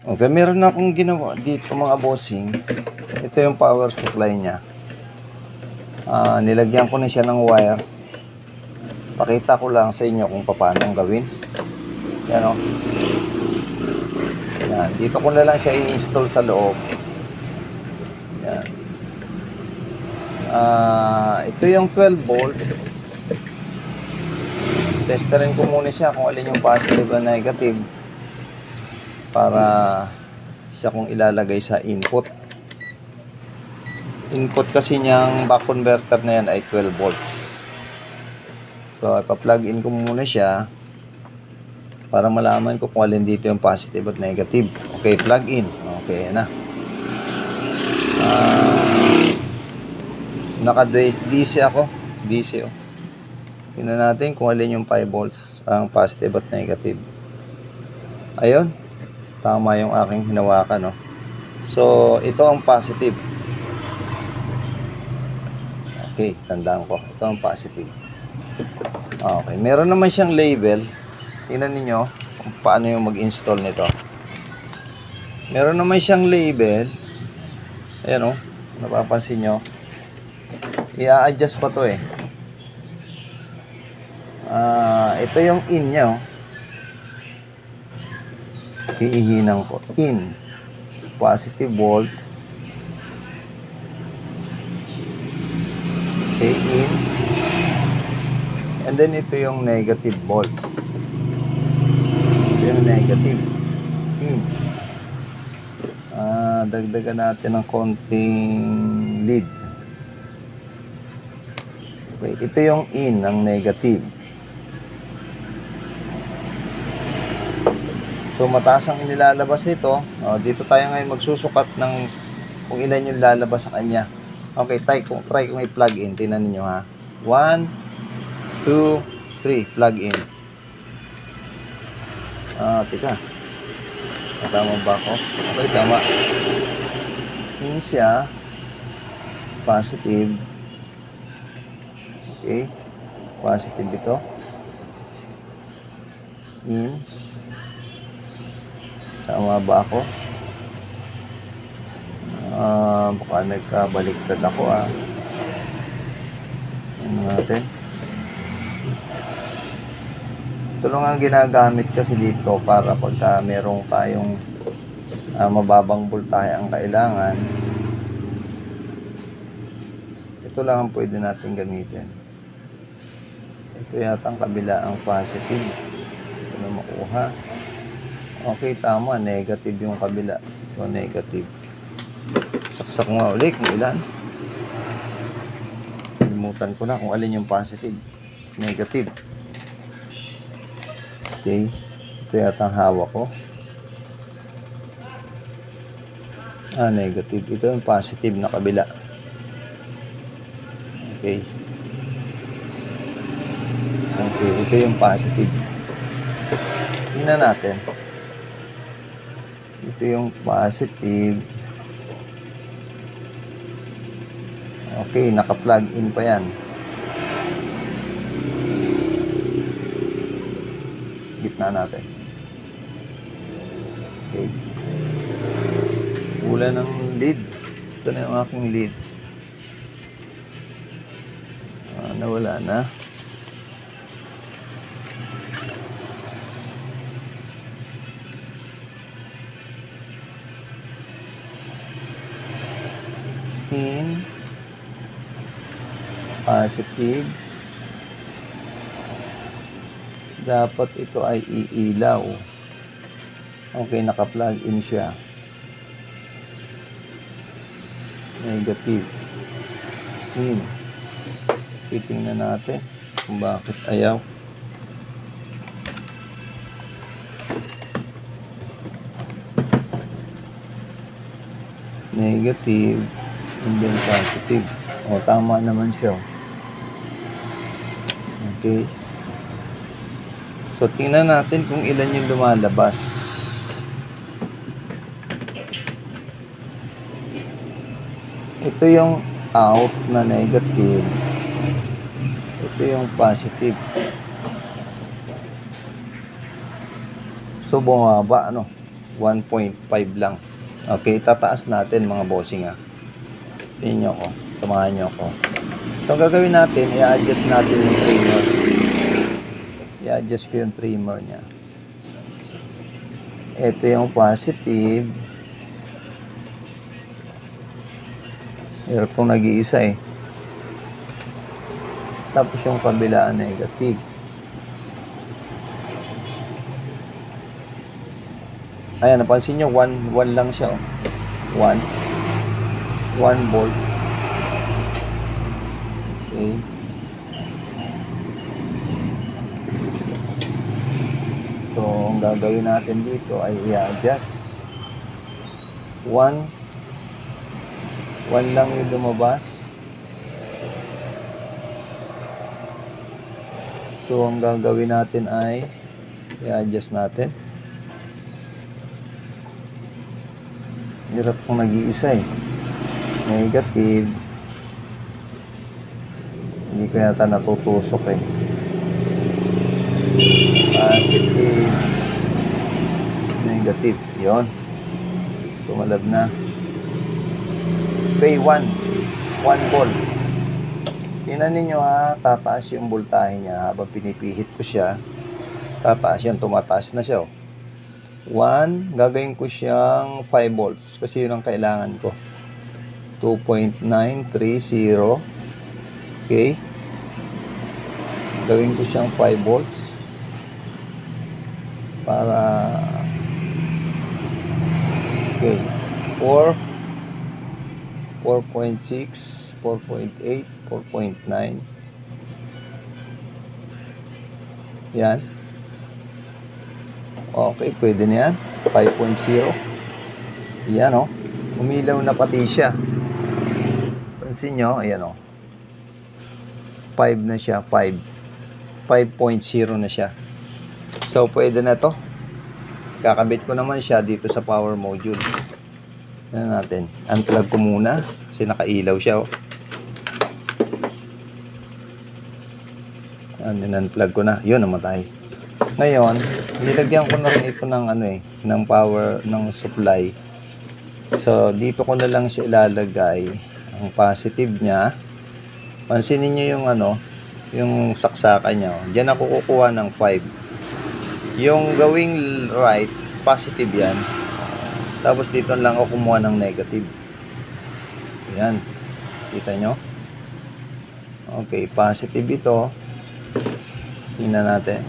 Okay, meron na akong ginawa dito mga bossing. Ito yung power supply niya. Nilagyan ko na siya ng wire. Pakita ko lang sa inyo kung paano gawin. Yan o. Yan. Dito ko na lang siya i-install sa loob. Yan. Ito yung 12 volts. Testerin ko muna siya kung alin yung positive and negative para siya kung ilalagay sa input. Input kasi niyang back converter na yan ay 12 volts. So, ipa-plug in ko muna siya para malaman ko kung alin dito yung positive at negative. Okay, plug in. Okay, yan na. Naka-DC ako. DC oh. Tingnan natin kung alin yung 5 volts ang positive at negative. Ayun. Tama yung aking hinawakan, no? So, ito ang positive. Okay, tandaan ko. Ito ang positive. Okay, meron naman siyang label. Tingnan niyo kung paano yung mag-install nito. Meron naman siyang label. Ayan, oh. Napapansin nyo. I-adjust pa to eh. Ito yung in niya, oh. Iihinang ko. In. Positive volts. Okay, in. And then ito yung negative volts. Ito yung negative. In. Dagdagan natin ng konting lead. Okay, ito yung in, ang negative. So, mataas ang inilalabas nito. Dito tayo ngayon magsusukat ng kung ilan yung lalabas sa kanya. Okay, try kung i-plug in. Tingnan niyo ha. 1, 2, 3. Plug in. Tika. Tama ba ako? Okay, tama. In siya. Positive. Okay. Positive ito. In. Tama ba ako? Baka nagkabaliktad ako Ano natin? Ito lang ang ginagamit kasi dito para pagka merong tayong mababang voltahe ang kailangan. Ito lang ang pwede natin gamitin. Ito yata ang kabila ang positive. Ito na makuha. Okay, tama. Negative yung kabila. Ito, negative. Saksak nga ulit kung ilan. Limutan ko na kung alin yung positive. Negative. Okay. Ito yata ang hawak ko. Negative. Ito yung positive na kabila. Okay. Okay, ito yung positive. Tingnan natin. Ito yung positive. Okay, naka-plug in pa yan. Gitna natin. Okay. Wala ng lead. Saan yung aking lead? Nawala na. In. Positive. Dapat ito ay iilaw. Okay, naka-plug in siya. Negative. In. Titingnan natin kung bakit ayaw. Negative. And then positive. Tama naman siya. Okay. So, tingnan natin kung ilan yung lumalabas. Ito yung out na negative. Ito yung positive. So, bumaba, ano? 1.5 lang. Okay, tataas natin mga bossing Tingnan nyo ko. Samahan nyo ko. So, ang gagawin natin, i-adjust natin yung trimmer. I-adjust ko yung trimmer niya. Ito yung positive. Hirap kong nag-iisa Tapos yung kabilaan negative. Ayan, napansin nyo, 1 lang siya. 1 volts. Okay. So, ang gagawin natin dito ay i-adjust. 1 lang yung lumabas. So, ang gagawin natin ay i-adjust natin. Hirap kong nag-iisa Negative. Hindi ko yata natutusok Positive. Negative. Yun. Tumalab na. Okay, 1 volts. Tingnan ninyo tataas yung voltahe niya habang pinipihit ko siya. Tataas yan, tumataas na siya 1, gagawin ko siyang 5 volts kasi yun ang kailangan ko. 2.930. Okay. Gawin ko siyang 5 volts para okay. 4.6, 4.8, 4.9. Yan. Okay, pwede na yan. 5.0. Yan umilaw na pati siya. Pansin nyo, ayan 5 na siya, 5.0 na siya. So, pwede na to. Kakabit ko naman siya dito sa power module. Ano natin? Unplug ko muna kasi nakailaw siya unplug ko na. Yun, namatay. Ngayon, nilagyan ko na rin ito ng ng power, ng supply. So, dito ko na lang siya ilalagay ang positive niya. Pansinin niyo yung yung saksakan niya. Diyan ako kukuha ng 5. Yung gawing right, positive yan. Tapos dito lang ako kumuha ng negative. Yan. Kita nyo? Okay, positive ito. Tingnan natin.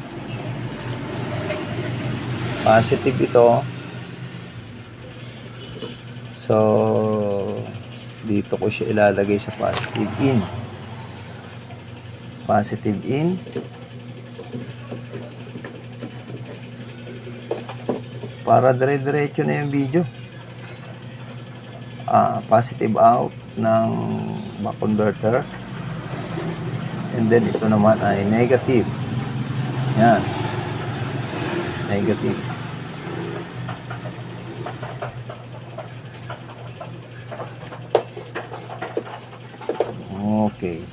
Positive ito. So, dito ko siya ilalagay sa positive in. Positive in. Para dire-diretso na yung video. Positive out ng back converter. And then ito naman ay negative. Yan. Negative. Okay.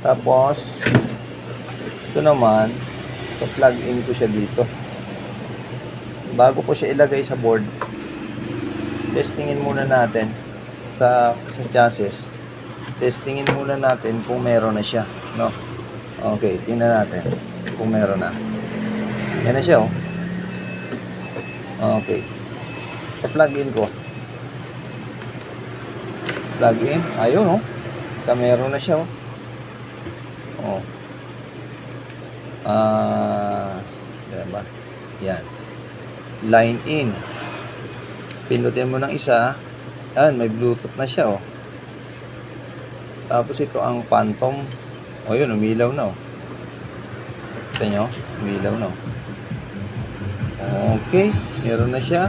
Tapos ito naman, plug in ko siya dito. Bago ko siya ilagay sa board, testingin muna natin sa chassis. Testingin muna natin kung meron na siya, no? Okay, tingnan natin kung meron na. Yan na siya, Okay. Plug in ko. Plug in. Ayun, meron na siya, diba? Yan. Line in. Pindutin mo ng isa. Yan, may Bluetooth na siya, Tapos ito ang phantom. Yun, umilaw na, Kita nyo? Umilaw na, Okay, meron na siya.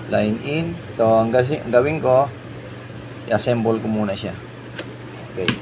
Line in. So, ang gawin ko, i-assemble ko muna siya. Okay.